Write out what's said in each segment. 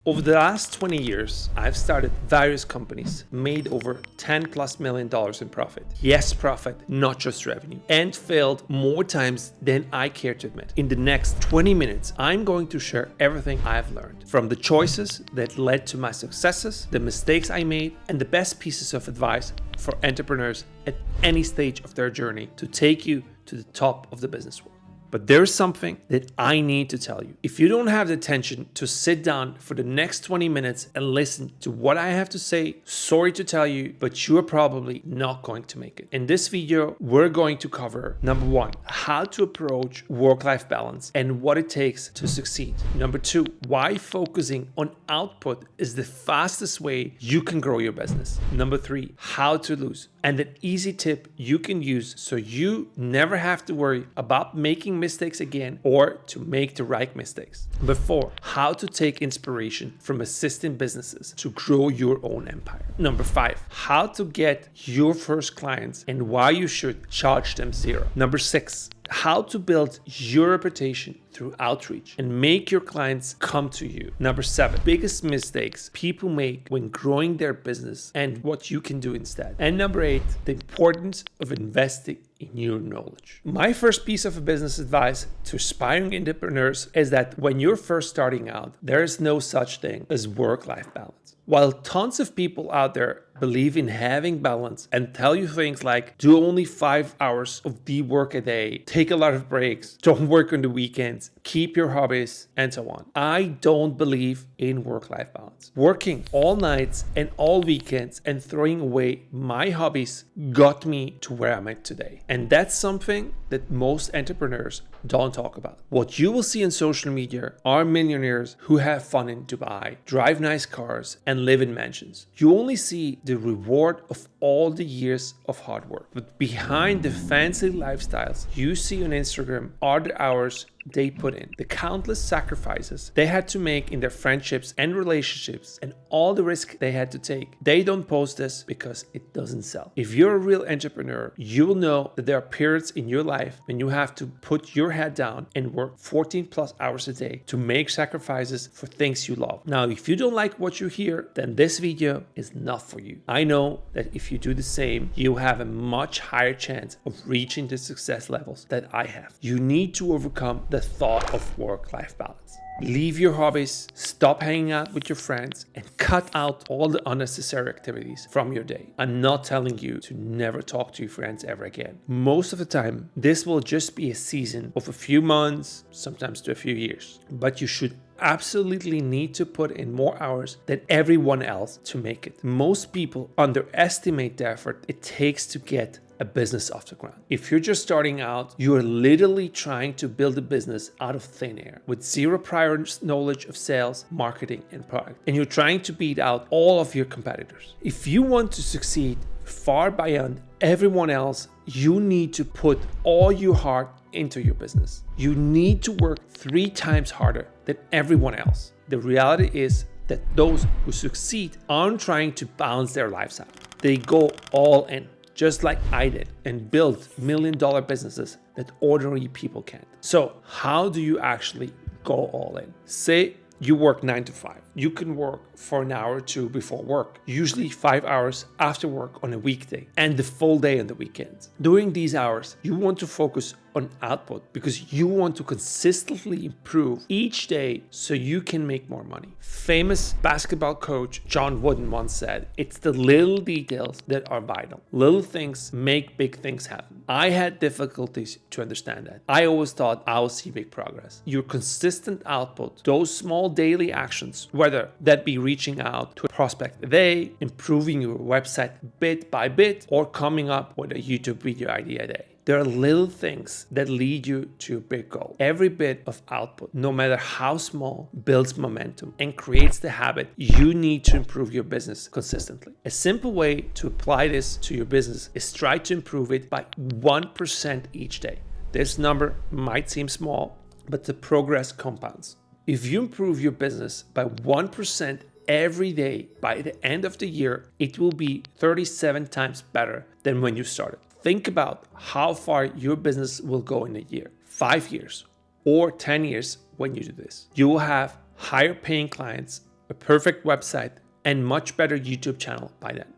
Over the last 20 years, I've started various companies, made over $10+ million in profit. Yes, profit, not just revenue. And failed more times than I care to admit. In the next 20 minutes, I'm going to share everything I've learned. From the choices that led to my successes, the mistakes I made, and the best pieces of advice for entrepreneurs at any stage of their journey to take you to the top of the business world. But there's something that I need to tell you. If you don't have the attention to sit down for the next 20 minutes and listen to what I have to say, sorry to tell you, but you are probably not going to make it. In this video, we're going to cover number 1, how to approach work-life balance and what it takes to succeed. Number 2, why focusing on output is the fastest way you can grow your business. Number 3, how to lose, and an easy tip you can use so you never have to worry about making mistakes again or to make the right mistakes. Number 4, how to take inspiration from assisting businesses to grow your own empire. Number 5, how to get your first clients and why you should charge them zero. Number 6, how to build your reputation through outreach and make your clients come to you. Number 7, biggest mistakes people make when growing their business and what you can do instead. And number 8, the importance of investing in your knowledge. My first piece of business advice to aspiring entrepreneurs is that when you're first starting out, there is no such thing as work-life balance. While tons of people out there believe in having balance and tell you things like do only 5 hours of deep work a day, take a lot of breaks, don't work on the weekends, keep your hobbies, and so on. I don't believe in work-life balance. Working all nights and all weekends and throwing away my hobbies got me to where I'm at today. And that's something that most entrepreneurs don't talk about. What you will see on social media are millionaires who have fun in Dubai, drive nice cars, and live in mansions. You only see the reward of all the years of hard work. But behind the fancy lifestyles you see on Instagram are the hours they put in, the countless sacrifices they had to make in their friendships and relationships, and all the risk they had to take. They don't post this because it doesn't sell. If you're a real entrepreneur, you will know that there are periods in your life when you have to put your head down and work 14+ hours a day to make sacrifices for things you love. Now, if you don't like what you hear, then this video is not for you. I know that if you do the same, you have a much higher chance of reaching the success levels that I have. You need to overcome the thought of work-life balance. Leave your hobbies, stop hanging out with your friends, and cut out all the unnecessary activities from your day. I'm not telling you to never talk to your friends ever again. Most of the time, this will just be a season of a few months, sometimes to a few years. But you should absolutely need to put in more hours than everyone else to make it. Most people underestimate the effort it takes to get a business off the ground. If you're just starting out, you are literally trying to build a business out of thin air with zero prior knowledge of sales, marketing, and product. And you're trying to beat out all of your competitors. If you want to succeed far beyond everyone else, you need to put all your heart into your business. You need to work 3 times harder than everyone else. The reality is that those who succeed aren't trying to balance their lives out. They go all in, just like I did, and build million-dollar businesses that ordinary people can't. So how do you actually go all in? Say you work 9 to 5. You can work for an hour or 2 before work, usually 5 hours after work on a weekday, and the full day on the weekends. During these hours, you want to focus on output because you want to consistently improve each day so you can make more money. Famous basketball coach John Wooden once said, "It's the little details that are vital. Little things make big things happen." I had difficulties to understand that. I always thought I would see big progress. Your consistent output, those small daily actions, whether that be reaching out to a prospect a day, improving your website bit by bit, or coming up with a YouTube video idea a day. There are little things that lead you to a big goal. Every bit of output, no matter how small, builds momentum and creates the habit you need to improve your business consistently. A simple way to apply this to your business is try to improve it by 1% each day. This number might seem small, but the progress compounds. If you improve your business by 1% every day, by the end of the year, it will be 37 times better than when you started. Think about how far your business will go in a year, 5 years, or 10 years when you do this. You will have higher paying clients, a perfect website, and much better YouTube channel by then.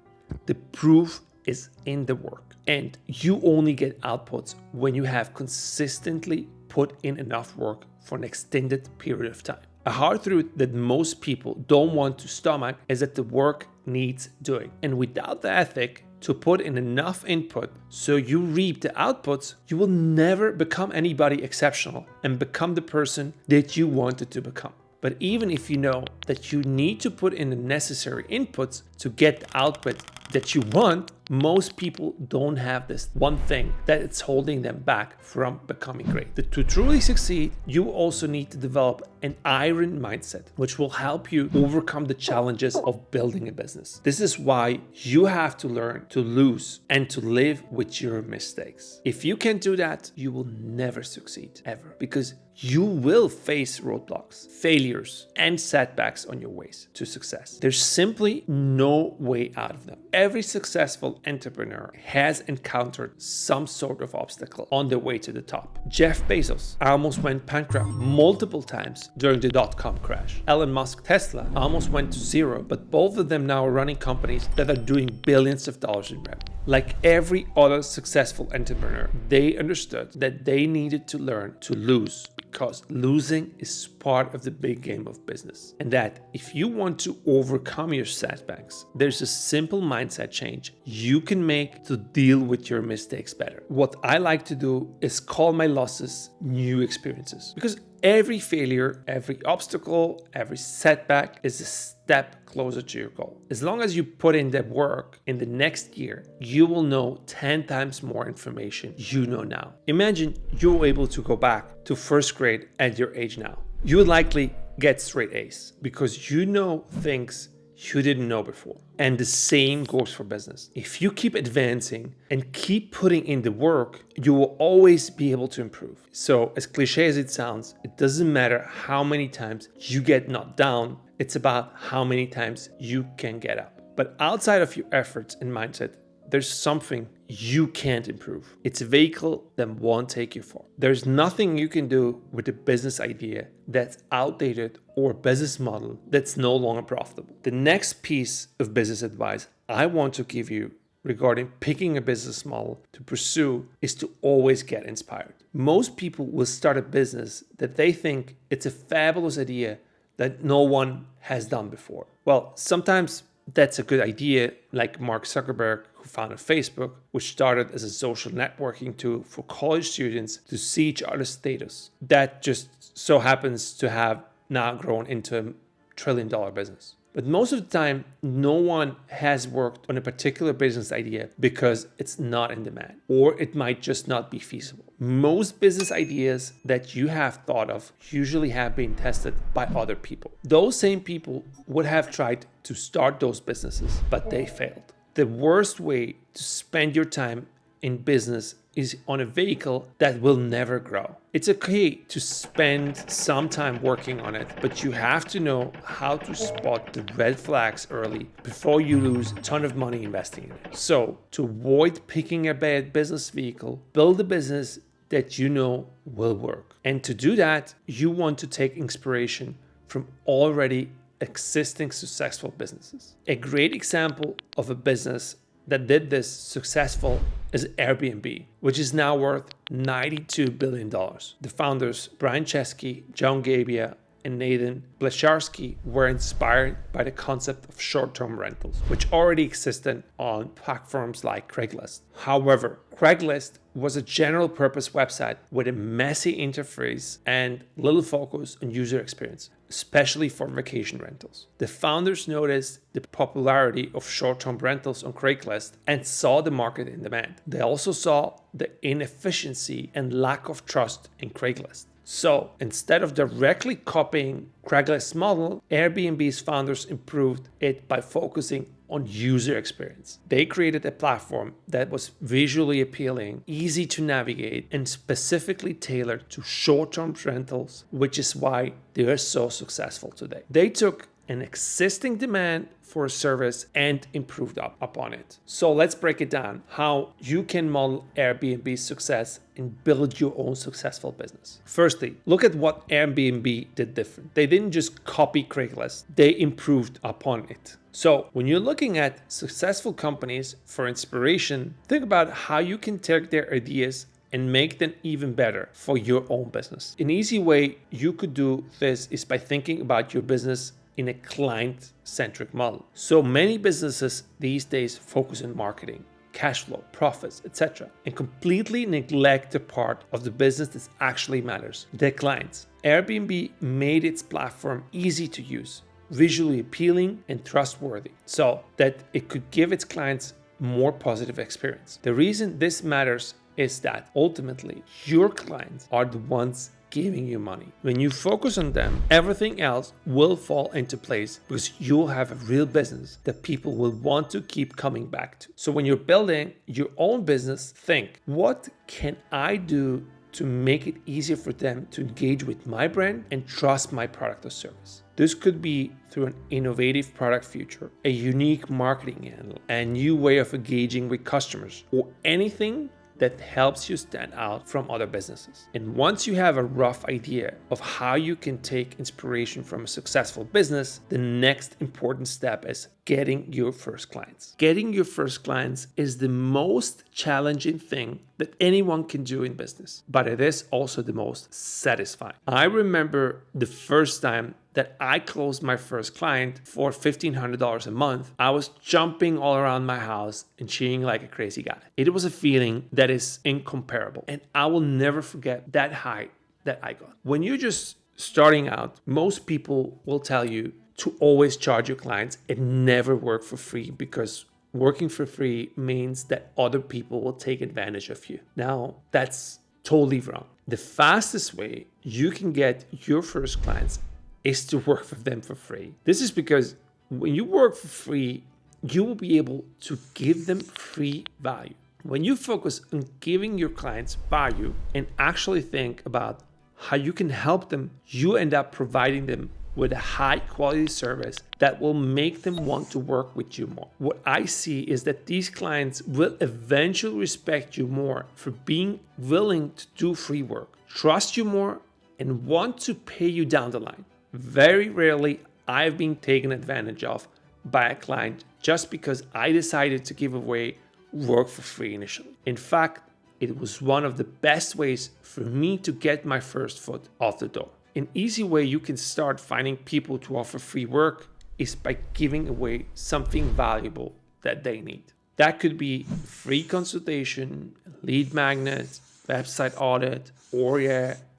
The proof is in the work, and you only get outputs when you have consistently put in enough work for an extended period of time. A hard truth that most people don't want to stomach is that the work needs doing. And without the ethic to put in enough input so you reap the outputs, you will never become anybody exceptional and become the person that you wanted to become. But even if you know that you need to put in the necessary inputs to get the output that you want, most people don't have this one thing that it's holding them back from becoming great. To truly succeed, you also need to develop an iron mindset, which will help you overcome the challenges of building a business. This is why you have to learn to lose and to live with your mistakes. If you can't do that, you will never succeed, ever, because you will face roadblocks, failures, and setbacks on your ways to success. There's simply no way out of them. Every successful entrepreneur has encountered some sort of obstacle on their way to the top. Jeff Bezos almost went bankrupt multiple times during the dot-com crash. Elon Musk, Tesla, almost went to zero, but both of them now are running companies that are doing billions of dollars in revenue. Like every other successful entrepreneur, they understood that they needed to learn to lose, because losing is part of the big game of business. And that if you want to overcome your setbacks, there's a simple mindset change you can make to deal with your mistakes better. What I like to do is call my losses new experiences, because every failure, every obstacle, every setback is a step closer to your goal. As long as you put in the work, in the next year, you will know 10 times more information you know now. Imagine you're able to go back to first grade at your age now. You would likely get straight A's because you know things you didn't know before. And the same goes for business. If you keep advancing and keep putting in the work, you will always be able to improve. So as cliche as it sounds, it doesn't matter how many times you get knocked down, it's about how many times you can get up. But outside of your efforts and mindset, there's something you can't improve. It's a vehicle that won't take you far. There's nothing you can do with a business idea that's outdated or a business model that's no longer profitable. The next piece of business advice I want to give you regarding picking a business model to pursue is to always get inspired. Most people will start a business that they think it's a fabulous idea that no one has done before. Well, sometimes that's a good idea, like Mark Zuckerberg, who founded Facebook, which started as a social networking tool for college students to see each other's status. That just so happens to have now grown into a $1 trillion business. But most of the time, no one has worked on a particular business idea because it's not in demand, or it might just not be feasible. Most business ideas that you have thought of usually have been tested by other people. Those same people would have tried to start those businesses, but they failed. The worst way to spend your time in business is on a vehicle that will never grow. It's okay to spend some time working on it, but you have to know how to spot the red flags early before you lose a ton of money investing in it. So, to avoid picking a bad business vehicle, build a business that you know will work. And to do that, you want to take inspiration from already existing successful businesses. A great example of a business that did this successful is Airbnb, which is now worth $92 billion. The founders, Brian Chesky, John Gabia, and Nathan Blecharski were inspired by the concept of short-term rentals, which already existed on platforms like Craigslist. However, Craigslist was a general purpose website with a messy interface and little focus on user experience, especially for vacation rentals. The founders noticed the popularity of short-term rentals on Craigslist and saw the market in demand. They also saw the inefficiency and lack of trust in Craigslist. So instead of directly copying Craigslist's model, Airbnb's founders improved it by focusing on user experience. They created a platform that was visually appealing, easy to navigate, and specifically tailored to short-term rentals, which is why they are so successful today. They took an existing demand for a service and improved upon it. So let's break it down how you can model Airbnb's success and build your own successful business. Firstly, look at what Airbnb did different. They didn't just copy Craigslist, they improved upon it. So when you're looking at successful companies for inspiration, think about how you can take their ideas and make them even better for your own business. An easy way you could do this is by thinking about your business in a client-centric model. So many businesses these days focus on marketing, cash flow, profits, etc., and completely neglect the part of the business that actually matters, their clients. Airbnb made its platform easy to use, visually appealing and trustworthy, so that it could give its clients more positive experience. The reason this matters is that ultimately your clients are the ones giving you money. When you focus on them, everything else will fall into place because you'll have a real business that people will want to keep coming back to. So when you're building your own business, think, what can I do to make it easier for them to engage with my brand and trust my product or service? This could be through an innovative product feature, a unique marketing angle, a new way of engaging with customers, or anything that helps you stand out from other businesses. And once you have a rough idea of how you can take inspiration from a successful business, the next important step is getting your first clients. Getting your first clients is the most challenging thing that anyone can do in business, but it is also the most satisfying. I remember the first time that I closed my first client for $1,500 a month. I was jumping all around my house and cheering like a crazy guy. It was a feeling that is incomparable, and I will never forget that high that I got. When you're just starting out, most people will tell you to always charge your clients and never work for free, because working for free means that other people will take advantage of you. Now, that's totally wrong. The fastest way you can get your first clients is to work for them for free. This is because when you work for free, you will be able to give them free value. When you focus on giving your clients value and actually think about how you can help them, you end up providing them with a high quality service that will make them want to work with you more. What I see is that these clients will eventually respect you more for being willing to do free work, trust you more, and want to pay you down the line. Very rarely I've been taken advantage of by a client just because I decided to give away work for free initially. In fact, it was one of the best ways for me to get my first foot off the door. An easy way you can start finding people to offer free work is by giving away something valuable that they need. That could be free consultation, lead magnet, website audit, or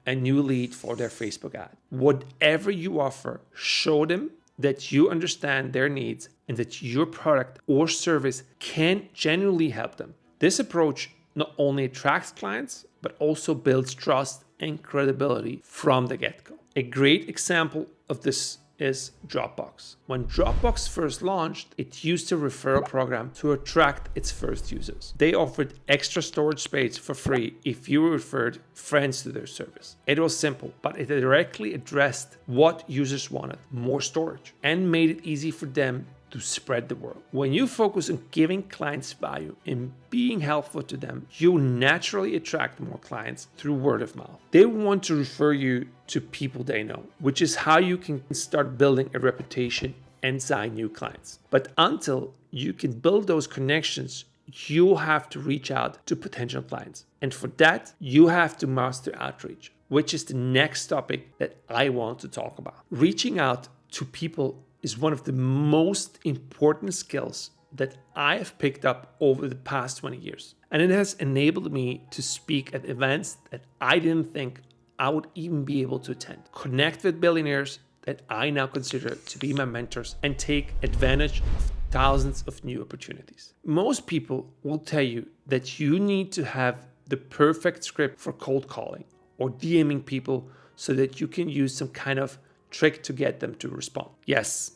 a new lead for their Facebook ad. Whatever you offer, show them that you understand their needs and that your product or service can genuinely help them. This approach not only attracts clients, but also builds trust and credibility from the get-go. A great example of this is Dropbox. When Dropbox first launched, it used a referral program to attract its first users. They offered extra storage space for free if you referred friends to their service. It was simple, but it directly addressed what users wanted: more storage, and made it easy for them to spread the word. When you focus on giving clients value and being helpful to them, you naturally attract more clients through word of mouth. They want to refer you to people they know, which is how you can start building a reputation and sign new clients. But until you can build those connections, you have to reach out to potential clients. And for that, you have to master outreach, which is the next topic that I want to talk about. Reaching out to people is one of the most important skills that I have picked up over the past 20 years. And it has enabled me to speak at events that I didn't think I would even be able to attend, connect with billionaires that I now consider to be my mentors, and take advantage of thousands of new opportunities. Most people will tell you that you need to have the perfect script for cold calling or DMing people so that you can use some kind of trick to get them to respond. Yes,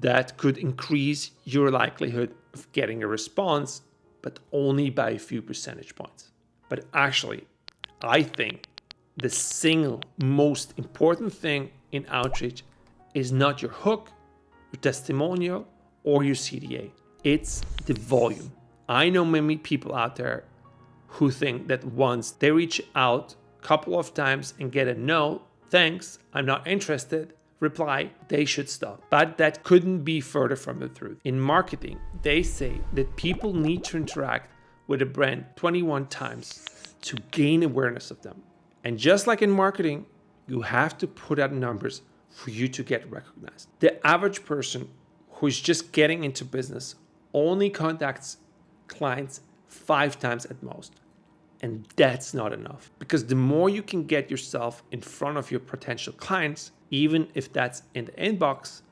that could increase your likelihood of getting a response, but only by a few percentage points. But actually, I think the single most important thing in outreach is not your hook, your testimonial, or your CTA. It's the volume. I know many people out there who think that once they reach out a couple of times and get a no, thanks, I'm not interested reply, they should stop. But that couldn't be further from the truth. In marketing, they say that people need to interact with a brand 21 times to gain awareness of them. And just like in marketing, you have to put out numbers for you to get recognized. The average person who is just getting into business only contacts clients 5 times at most. And that's not enough, because the more you can get yourself in front of your potential clients, even if that's in the inbox,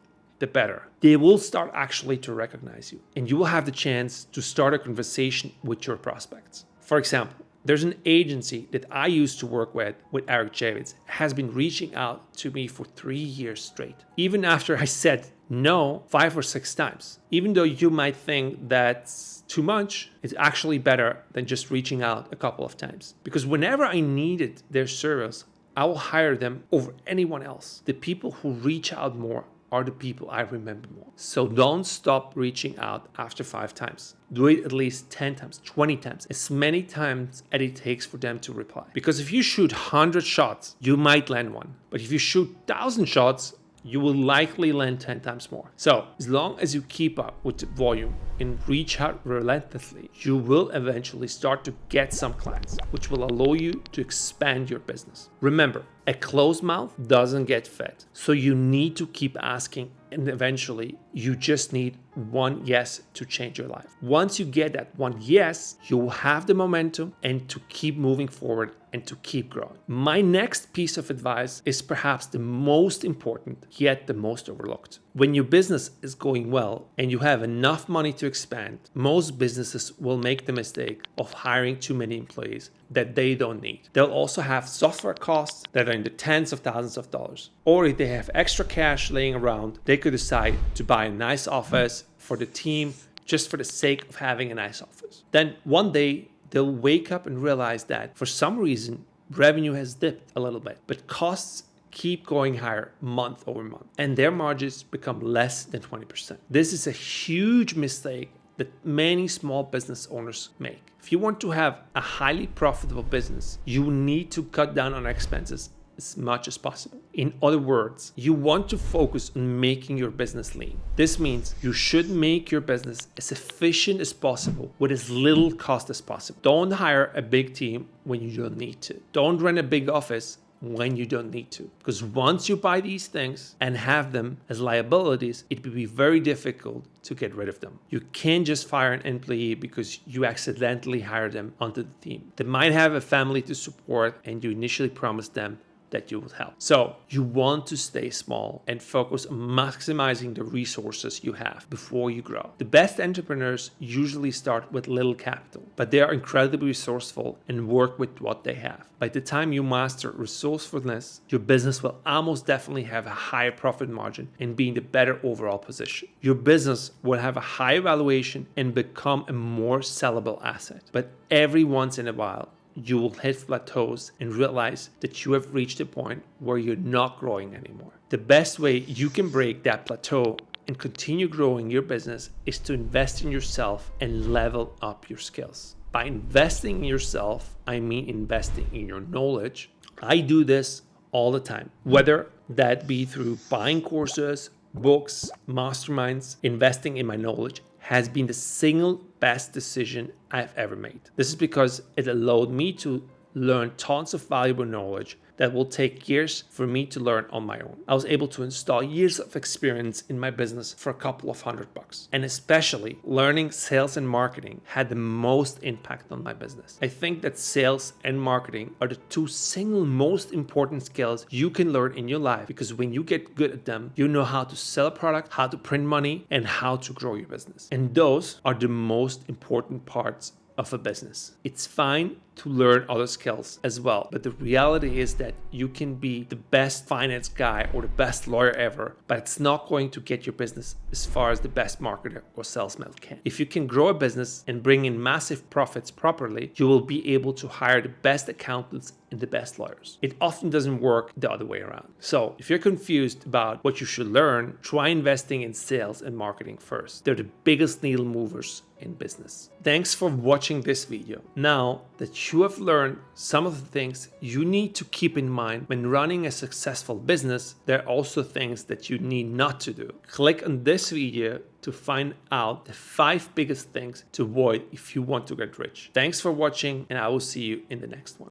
the better. They will start actually to recognize you, and you will have the chance to start a conversation with your prospects. For example, there's an agency that I used to work with Eric Javits, has been reaching out to me for 3 years straight. Even after I said no 5 or 6 times. Even though you might think that's too much, it's actually better than just reaching out a couple of times. Because whenever I needed their service, I will hire them over anyone else. The people who reach out more are the people I remember more. So don't stop reaching out after 5 times. Do it at least 10 times, 20 times, as many times as it takes for them to reply. Because if you shoot 100 shots, you might land one. But if you shoot 1,000 shots, you will likely land 10 times more. So as long as you keep up with the volume and reach out relentlessly, you will eventually start to get some clients, which will allow you to expand your business. Remember, a closed mouth doesn't get fed. So you need to keep asking, and eventually you just need one yes to change your life. Once you get that one yes, you will have the momentum and to keep moving forward and to keep growing. My next piece of advice is perhaps the most important, yet the most overlooked. When your business is going well and you have enough money to expand, most businesses will make the mistake of hiring too many employees that they don't need. They'll also have software costs that are in the tens of thousands of dollars. Or if they have extra cash laying around, they could decide to buy a nice office for the team just for the sake of having a nice office. Then one day they'll wake up and realize that for some reason revenue has dipped a little bit, but costs keep going higher month over month and their margins become less than 20%. This is a huge mistake that many small business owners make. If you want to have a highly profitable business, you need to cut down on expenses as much as possible. In other words, you want to focus on making your business lean. This means you should make your business as efficient as possible with as little cost as possible. Don't hire a big team when you don't need to. Don't rent a big office when you don't need to. Because once you buy these things and have them as liabilities, it will be very difficult to get rid of them. You can't just fire an employee because you accidentally hired them onto the team. They might have a family to support and you initially promised them that you will help. So you want to stay small and focus on maximizing the resources you have before you grow. The best entrepreneurs usually start with little capital, but they are incredibly resourceful and work with what they have. By the time you master resourcefulness, your business will almost definitely have a higher profit margin and be in a better overall position. Your business will have a higher valuation and become a more sellable asset. But every once in a while, you will hit plateaus and realize that you have reached a point where you're not growing anymore. The best way you can break that plateau and continue growing your business is to invest in yourself and level up your skills. By investing in yourself, I mean investing in your knowledge. I do this all the time, whether that be through buying courses, books, masterminds. Investing in my knowledge has been the single best decision I've ever made. This is because it allowed me to learn tons of valuable knowledge that will take years for me to learn on my own. I was able to install years of experience in my business for a couple of $100. And especially learning sales and marketing had the most impact on my business. I think that sales and marketing are the 2 single most important skills you can learn in your life, because when you get good at them, you know how to sell a product, how to print money, and how to grow your business. And those are the most important parts of a business. It's fine to learn other skills as well. But the reality is that you can be the best finance guy or the best lawyer ever, but it's not going to get your business as far as the best marketer or salesman can. If you can grow a business and bring in massive profits properly, you will be able to hire the best accountants and the best lawyers. It often doesn't work the other way around. So if you're confused about what you should learn, try investing in sales and marketing first. They're the biggest needle movers in business. Thanks for watching this video. Now that you have learned some of the things you need to keep in mind when running a successful business, there are also things that you need not to do. Click on this video to find out the 5 biggest things to avoid if you want to get rich. Thanks for watching, and I will see you in the next one.